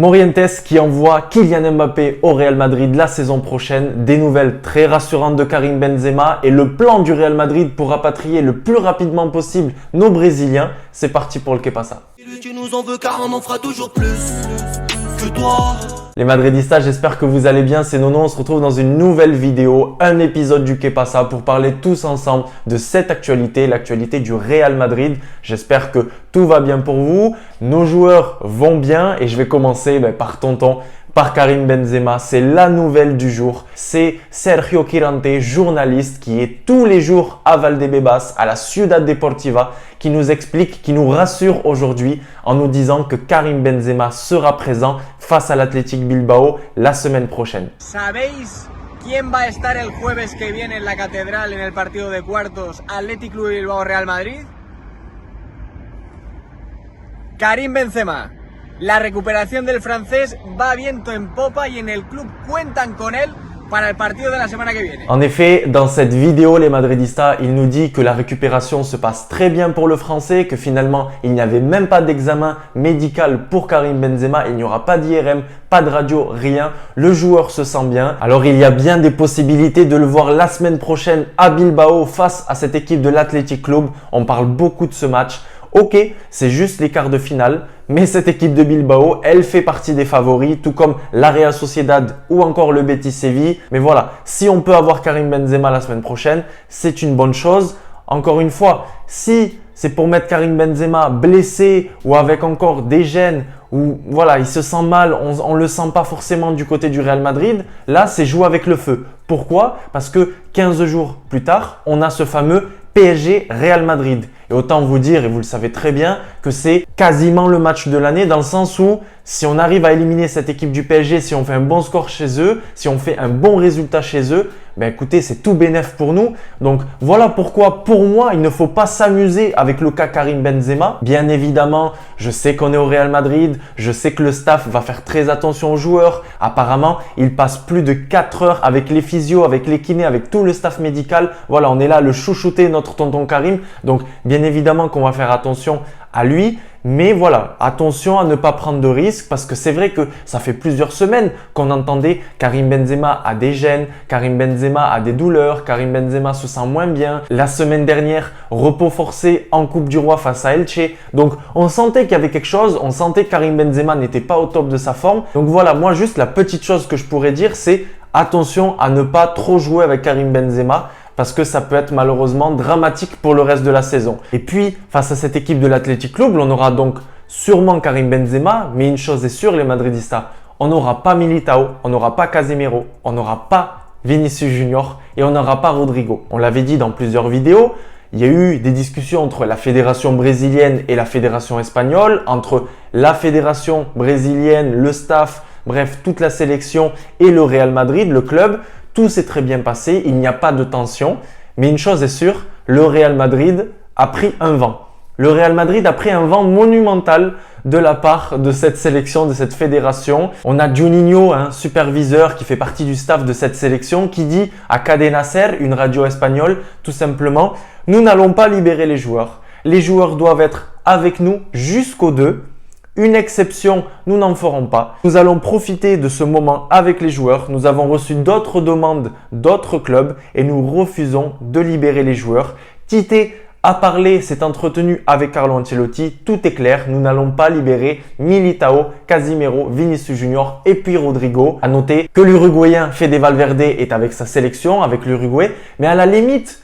Morientes qui envoie Kylian Mbappé au Real Madrid la saison prochaine, des nouvelles très rassurantes de Karim Benzema et le plan du Real Madrid pour rapatrier le plus rapidement possible nos Brésiliens. C'est parti pour le Que Pasa. Tu nous en veux car on en fera toujours plus que toi. Les Madridistas, j'espère que vous allez bien, c'est Nono, on se retrouve dans une nouvelle vidéo, un épisode du Que Pasa pour parler tous ensemble de cette actualité, l'actualité du Real Madrid. J'espère que tout va bien pour vous, nos joueurs vont bien et je vais commencer par tonton, par Karim Benzema. C'est la nouvelle du jour, c'est Sergio Quirante, journaliste qui est tous les jours à Valdebebas, à la Ciudad Deportiva, qui nous explique, qui nous rassure aujourd'hui en nous disant que Karim Benzema sera présent face à l'Athletic Bilbao la semaine prochaine. ¿Sabéis quién va a estar el jueves que viene en la Catedral en el partido de cuartos Athletic Club de Bilbao Real Madrid? Karim Benzema. La recuperación del francés va viento en popa y en el club cuentan con él para el partido de la semana que viene. En effet, dans cette vidéo, les Madridistas, il nous dit que la récupération se passe très bien pour le Français, que finalement, il n'y avait même pas d'examen médical pour Karim Benzema, il n'y aura pas d'IRM, pas de radio, rien. Le joueur se sent bien. Alors, il y a bien des possibilités de le voir la semaine prochaine à Bilbao face à cette équipe de l'Athletic Club. On parle beaucoup de ce match. Ok, c'est juste les quarts de finale, mais cette équipe de Bilbao, elle fait partie des favoris, tout comme la Real Sociedad ou encore le Betis Séville. Mais voilà, si on peut avoir Karim Benzema la semaine prochaine, c'est une bonne chose. Encore une fois, si c'est pour mettre Karim Benzema blessé ou avec encore des gènes, ou voilà, il se sent mal, on le sent pas forcément du côté du Real Madrid, là c'est jouer avec le feu. Pourquoi? Parce que 15 jours plus tard, on a ce fameux PSG Real Madrid. Et autant vous dire, et vous le savez très bien, que c'est quasiment le match de l'année dans le sens où si on arrive à éliminer cette équipe du PSG, si on fait un bon score chez eux, si on fait un bon résultat chez eux, écoutez, c'est tout bénef pour nous. Donc voilà pourquoi pour moi, il ne faut pas s'amuser avec le cas Karim Benzema. Bien évidemment, je sais qu'on est au Real Madrid, je sais que le staff va faire très attention aux joueurs. Apparemment, il passe plus de 4 heures avec les physios, avec les kinés, avec tout le staff médical. Voilà, on est là, le chouchouté, notre tonton Karim. Donc bien évidemment qu'on va faire attention à lui. Mais voilà, attention à ne pas prendre de risques parce que c'est vrai que ça fait plusieurs semaines qu'on entendait Karim Benzema a des gènes, Karim Benzema a des douleurs, Karim Benzema se sent moins bien. La semaine dernière, repos forcé en Coupe du Roi face à Elche. Donc on sentait qu'il y avait quelque chose, on sentait que Karim Benzema n'était pas au top de sa forme. Donc voilà, moi juste la petite chose que je pourrais dire c'est attention à ne pas trop jouer avec Karim Benzema. Parce que ça peut être malheureusement dramatique pour le reste de la saison. Et puis, face à cette équipe de l'Athletic Club, on aura donc sûrement Karim Benzema, mais une chose est sûre, les Madridistas, on n'aura pas Militao, on n'aura pas Casemiro, on n'aura pas Vinicius Junior et on n'aura pas Rodrigo. On l'avait dit dans plusieurs vidéos, il y a eu des discussions entre la fédération brésilienne et la fédération espagnole, entre la fédération brésilienne, le staff, bref, toute la sélection et le Real Madrid, le club. Tout s'est très bien passé, il n'y a pas de tension. Mais une chose est sûre, le Real Madrid a pris un vent. Le Real Madrid a pris un vent monumental de la part de cette sélection, de cette fédération. On a Juninho, un superviseur qui fait partie du staff de cette sélection, qui dit à Cadena Ser, une radio espagnole, tout simplement, nous n'allons pas libérer les joueurs. Les joueurs doivent être avec nous jusqu'au 2. Une exception, nous n'en ferons pas. Nous allons profiter de ce moment avec les joueurs. Nous avons reçu d'autres demandes d'autres clubs et nous refusons de libérer les joueurs. Tite a parlé, s'est entretenu avec Carlo Ancelotti. Tout est clair, nous n'allons pas libérer Militao, Casemiro, Vinicius Junior et puis Rodrigo. À noter que l'Uruguayen Fede Valverde est avec sa sélection, avec l'Uruguay. Mais à la limite,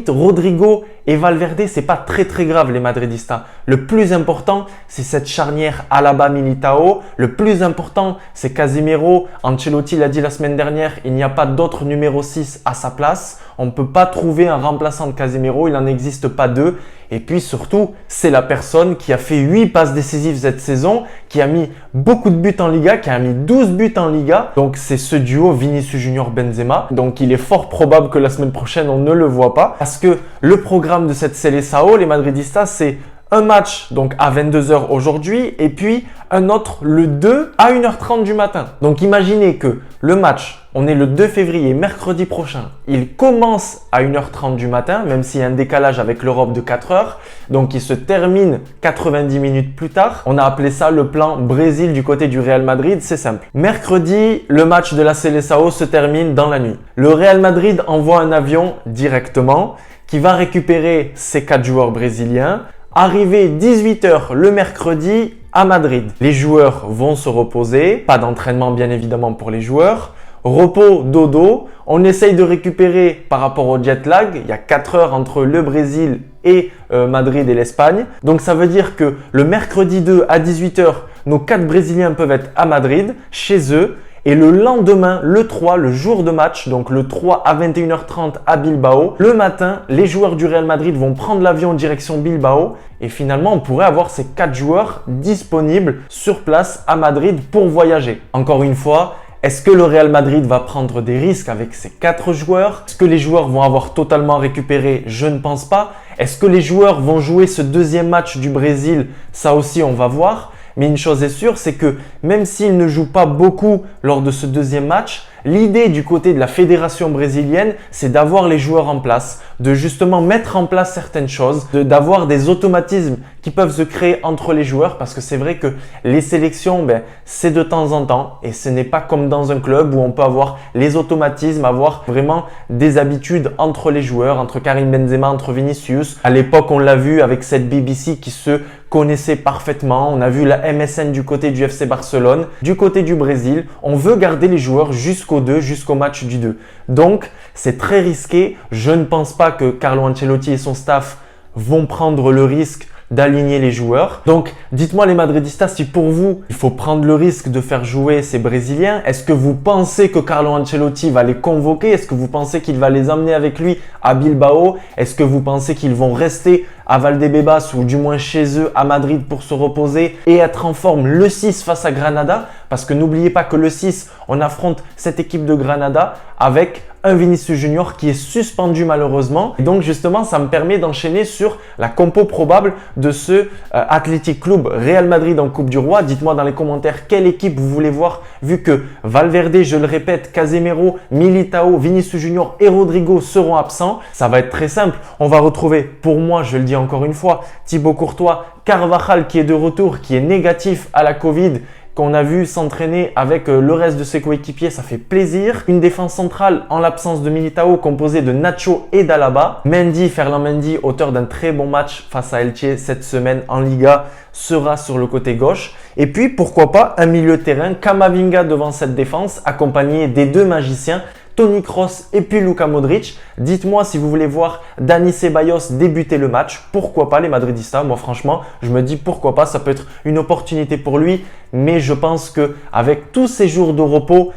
Rodrigo et Valverde, c'est pas très grave les Madridistas. Le plus important, c'est cette charnière Alaba-Militao. Le plus important, c'est Casemiro. Ancelotti l'a dit la semaine dernière, il n'y a pas d'autre numéro 6 à sa place. On ne peut pas trouver un remplaçant de Casemiro, il n'en existe pas deux. Et puis surtout, c'est la personne qui a fait 8 passes décisives cette saison, qui a mis beaucoup de buts en Liga, qui a mis 12 buts en Liga. Donc c'est ce duo Vinicius Junior-Benzema. Donc il est fort probable que la semaine prochaine, on ne le voit pas. Parce que le programme de cette Seleção, les Madridistas, c'est un match donc à 22h aujourd'hui et puis un autre le 2 à 1h30 du matin. Donc imaginez que le match, on est le 2 février, mercredi prochain, il commence à 1h30 du matin, même s'il y a un décalage avec l'Europe de 4 heures. Donc il se termine 90 minutes plus tard. On a appelé ça le plan Brésil du côté du Real Madrid, c'est simple. Mercredi, le match de la Seleção se termine dans la nuit. Le Real Madrid envoie un avion directement qui va récupérer ces 4 joueurs brésiliens. Arrivé 18h le mercredi à Madrid. Les joueurs vont se reposer, pas d'entraînement bien évidemment pour les joueurs. Repos, dodo, on essaye de récupérer par rapport au jet lag. Il y a 4 heures entre le Brésil et Madrid et l'Espagne. Donc ça veut dire que le mercredi 2 à 18h, nos 4 Brésiliens peuvent être à Madrid, chez eux. Et le lendemain, le 3, le jour de match, donc le 3 à 21h30 à Bilbao, le matin, les joueurs du Real Madrid vont prendre l'avion en direction Bilbao et finalement, on pourrait avoir ces 4 joueurs disponibles sur place à Madrid pour voyager. Encore une fois, est-ce que le Real Madrid va prendre des risques avec ces 4 joueurs? Est-ce que les joueurs vont avoir totalement récupéré? Je ne pense pas. Est-ce que les joueurs vont jouer ce deuxième match du Brésil? Ça aussi, on va voir. Mais une chose est sûre, c'est que même s'ils ne jouent pas beaucoup lors de ce deuxième match, l'idée du côté de la fédération brésilienne, c'est d'avoir les joueurs en place, de justement mettre en place certaines choses, d'avoir des automatismes qui peuvent se créer entre les joueurs parce que c'est vrai que les sélections, c'est de temps en temps et ce n'est pas comme dans un club où on peut avoir les automatismes, avoir vraiment des habitudes entre les joueurs, entre Karim Benzema, entre Vinicius. À l'époque, on l'a vu avec cette BBC qui se connaissait parfaitement. On a vu la MSN du côté du FC Barcelone, du côté du Brésil. On veut garder les joueurs jusqu'au 2, jusqu'au match du 2. Donc, c'est très risqué. Je ne pense pas que Carlo Ancelotti et son staff vont prendre le risque d'aligner les joueurs. Donc, dites-moi les Madridistas, si pour vous, il faut prendre le risque de faire jouer ces Brésiliens, est-ce que vous pensez que Carlo Ancelotti va les convoquer? Est-ce que vous pensez qu'il va les emmener avec lui à Bilbao? Est-ce que vous pensez qu'ils vont rester à Valdebebas ou du moins chez eux à Madrid pour se reposer et être en forme le 6 face à Granada? Parce que n'oubliez pas que le 6, on affronte cette équipe de Granada avec un Vinicius Junior qui est suspendu malheureusement. Et donc justement, ça me permet d'enchaîner sur la compo probable de ce Athletic Club Real Madrid en Coupe du Roi. Dites-moi dans les commentaires quelle équipe vous voulez voir vu que Valverde, je le répète, Casemiro, Militao, Vinicius Junior et Rodrigo seront absents. Ça va être très simple. On va retrouver, pour moi, je le dis encore une fois, Thibaut Courtois, Carvajal qui est de retour, qui est négatif à la Covid, qu'on a vu s'entraîner avec le reste de ses coéquipiers, ça fait plaisir. Une défense centrale en l'absence de Militao composée de Nacho et d'Alaba. Mendy, Ferland Mendy, auteur d'un très bon match face à Elche cette semaine en Liga, sera sur le côté gauche. Et puis pourquoi pas un milieu de terrain, Camavinga devant cette défense, accompagné des 2 magiciens, Toni Kroos et puis Luka Modric. Dites-moi si vous voulez voir Dani Ceballos débuter le match. Pourquoi pas les Madridistas? Moi franchement, je me dis pourquoi pas, ça peut être une opportunité pour lui. Mais je pense que avec tous ces jours de repos,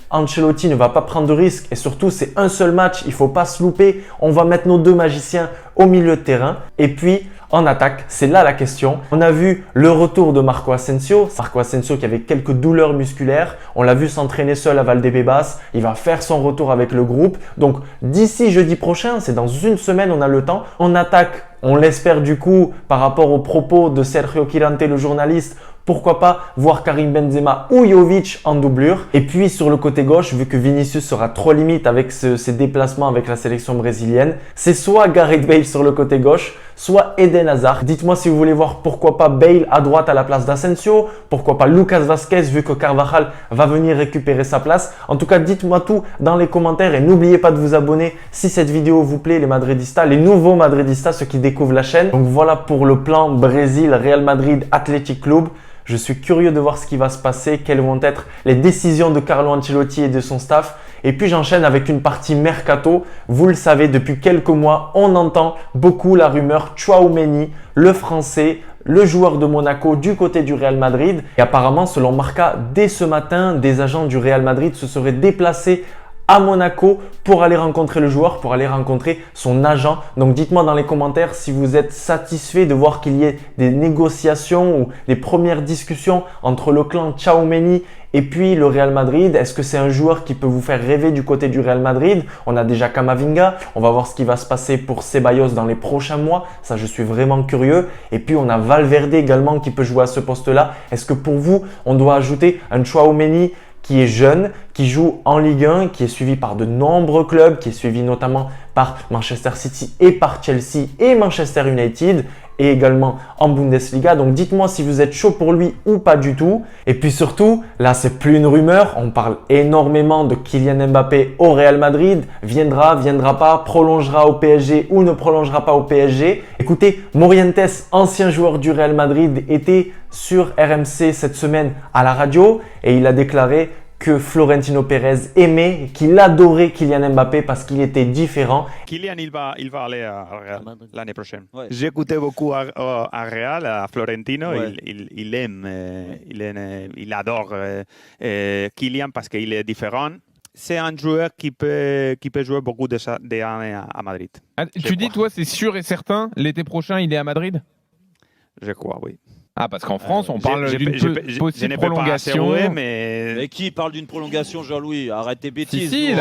Ancelotti ne va pas prendre de risque et surtout c'est un seul match, il ne faut pas se louper. On va mettre nos 2 magiciens au milieu de terrain et puis en attaque, c'est là la question. On a vu le retour de Marco Asensio. Marco Asensio qui avait quelques douleurs musculaires. On l'a vu s'entraîner seul à Valdebebas. Il va faire son retour avec le groupe. Donc d'ici jeudi prochain, c'est dans une semaine, on a le temps. On attaque, on l'espère du coup, par rapport aux propos de Sergio Quirante, le journaliste. Pourquoi pas voir Karim Benzema ou Jovic en doublure. Et puis sur le côté gauche, vu que Vinicius sera trop limite avec ses déplacements avec la sélection brésilienne, c'est soit Gareth Bale sur le côté gauche, soit Eden Hazard. Dites-moi si vous voulez voir pourquoi pas Bale à droite à la place d'Asensio, pourquoi pas Lucas Vazquez vu que Carvajal va venir récupérer sa place. En tout cas, dites-moi tout dans les commentaires et n'oubliez pas de vous abonner si cette vidéo vous plaît, les Madridistas, les nouveaux Madridistas, ceux qui découvrent la chaîne. Donc voilà pour le plan Brésil, Real Madrid, Athletic Club. Je suis curieux de voir ce qui va se passer, quelles vont être les décisions de Carlo Ancelotti et de son staff. Et puis j'enchaîne avec une partie mercato. Vous le savez, depuis quelques mois, on entend beaucoup la rumeur Tchouaméni, le français, le joueur de Monaco du côté du Real Madrid. Et apparemment, selon Marca, dès ce matin, des agents du Real Madrid se seraient déplacés à Monaco pour aller rencontrer le joueur, pour aller rencontrer son agent. Donc dites-moi dans les commentaires si vous êtes satisfait de voir qu'il y ait des négociations ou des premières discussions entre le clan Tchouaméni et puis le Real Madrid. Est-ce que c'est un joueur qui peut vous faire rêver du côté du Real Madrid? On a déjà Camavinga, on va voir ce qui va se passer pour Ceballos dans les prochains mois. Ça, je suis vraiment curieux. Et puis on a Valverde également qui peut jouer à ce poste-là. Est-ce que pour vous, on doit ajouter un Tchouaméni qui est jeune, qui joue en Ligue 1, qui est suivi par de nombreux clubs, qui est suivi notamment par Manchester City et par Chelsea et Manchester United et également en Bundesliga. Donc dites-moi si vous êtes chaud pour lui ou pas du tout. Et puis surtout, là c'est plus une rumeur, on parle énormément de Kylian Mbappé au Real Madrid. Viendra, viendra pas, prolongera au PSG ou ne prolongera pas au PSG. Écoutez, Morientes, ancien joueur du Real Madrid, était sur RMC cette semaine à la radio et il a déclaré que Florentino Pérez aimait, qu'il adorait Kylian Mbappé parce qu'il était différent. Kylian, il va aller à Real l'année prochaine. Ouais. J'écoutais beaucoup à Real, à Florentino. Ouais. Il aime, il adore Kylian parce qu'il est différent. C'est un joueur qui peut jouer beaucoup d'années à Madrid. Ah, tu dis, toi, c'est sûr et certain, l'été prochain, il est à Madrid? Je crois, oui. Ah, parce qu'en France, on parle Je d'une ne possible peux pas prolongation. assurer, mais... Mais qui parle d'une prolongation, Jean-Louis? Arrête tes bêtises. Si,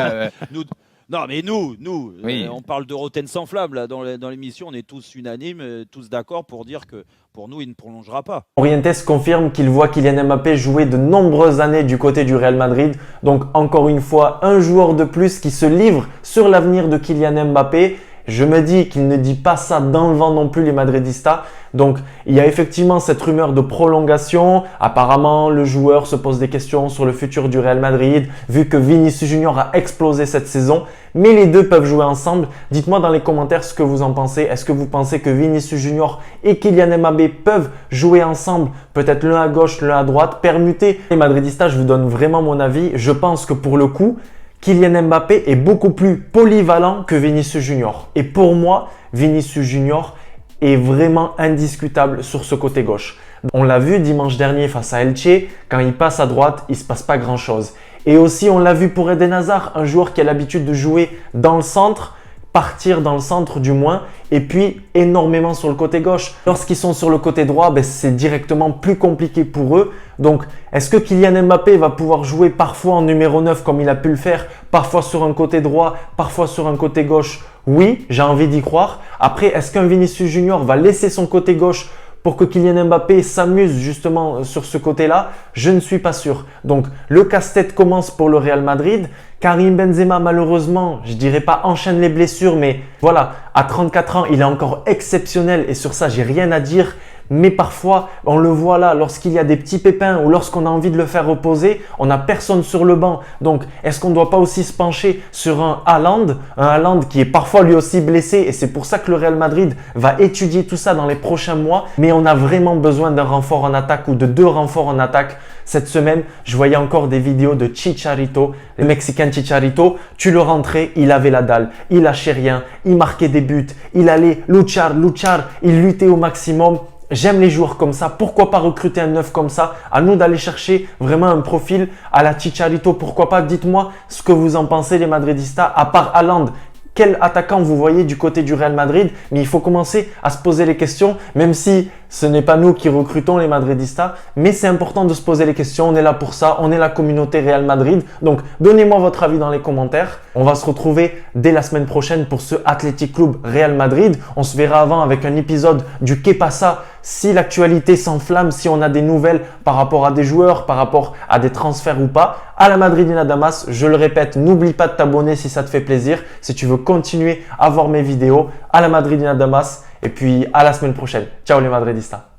nous, là, non, mais nous Oui. on parle de Roten sans flamme là, dans l'émission. On est tous unanimes, tous d'accord pour dire que pour nous, il ne prolongera pas. Morientes confirme qu'il voit Kylian Mbappé jouer de nombreuses années du côté du Real Madrid. Donc encore une fois, un joueur de plus qui se livre sur l'avenir de Kylian Mbappé. Je me dis qu'il ne dit pas ça dans le vent non plus les madridistas. Donc il y a effectivement cette rumeur de prolongation. Apparemment, le joueur se pose des questions sur le futur du Real Madrid vu que Vinicius Junior a explosé cette saison. Mais les deux peuvent jouer ensemble. Dites-moi dans les commentaires ce que vous en pensez. Est-ce que vous pensez que Vinicius Junior et Kylian Mbappé peuvent jouer ensemble? Peut-être l'un à gauche, l'un à droite, permuter. Les madridistas, je vous donne vraiment mon avis. Je pense que pour le coup, Kylian Mbappé est beaucoup plus polyvalent que Vinicius Junior. Et pour moi, Vinicius Junior est vraiment indiscutable sur ce côté gauche. On l'a vu dimanche dernier face à Elche, quand il passe à droite, il ne se passe pas grand-chose. Et aussi, on l'a vu pour Eden Hazard, un joueur qui a l'habitude de jouer dans le centre, partir dans le centre du moins, et puis énormément sur le côté gauche. Lorsqu'ils sont sur le côté droit, c'est directement plus compliqué pour eux. Donc, est-ce que Kylian Mbappé va pouvoir jouer parfois en numéro 9 comme il a pu le faire, parfois sur un côté droit, parfois sur un côté gauche? Oui, j'ai envie d'y croire. Après, est-ce qu'un Vinicius Junior va laisser son côté gauche pour que Kylian Mbappé s'amuse justement sur ce côté-là? Je ne suis pas sûr. Donc, le casse-tête commence pour le Real Madrid. Karim Benzema, malheureusement, je dirais pas enchaîne les blessures, mais voilà, à 34 ans, il est encore exceptionnel et sur ça, j'ai rien à dire. Mais parfois, on le voit là, lorsqu'il y a des petits pépins ou lorsqu'on a envie de le faire reposer, on n'a personne sur le banc. Donc, est-ce qu'on ne doit pas aussi se pencher sur un Haaland qui est parfois lui aussi blessé et c'est pour ça que le Real Madrid va étudier tout ça dans les prochains mois. Mais on a vraiment besoin d'un renfort en attaque ou de deux renforts en attaque. Cette semaine, je voyais encore des vidéos de Chicharito, le Mexicain Chicharito. Tu le rentrais, il avait la dalle, il lâchait rien, il marquait des buts, il allait luchar, il luttait au maximum. J'aime les joueurs comme ça. Pourquoi pas recruter un neuf comme ça? À nous d'aller chercher vraiment un profil à la Chicharito. Pourquoi pas? Dites-moi ce que vous en pensez les madridistas. À part Haaland, quel attaquant vous voyez du côté du Real Madrid? Mais il faut commencer à se poser les questions, même si ce n'est pas nous qui recrutons les madridistas. Mais c'est important de se poser les questions. On est là pour ça. On est la communauté Real Madrid. Donc, donnez-moi votre avis dans les commentaires. On va se retrouver dès la semaine prochaine pour ce Athletic Club Real Madrid. On se verra avant avec un épisode du Que Pasa. Si l'actualité s'enflamme, si on a des nouvelles par rapport à des joueurs, par rapport à des transferts ou pas. À la Madridina Damas, je le répète, n'oublie pas de t'abonner si ça te fait plaisir. Si tu veux continuer à voir mes vidéos, à la Madridina Damas. Et puis à la semaine prochaine. Ciao les madridistas.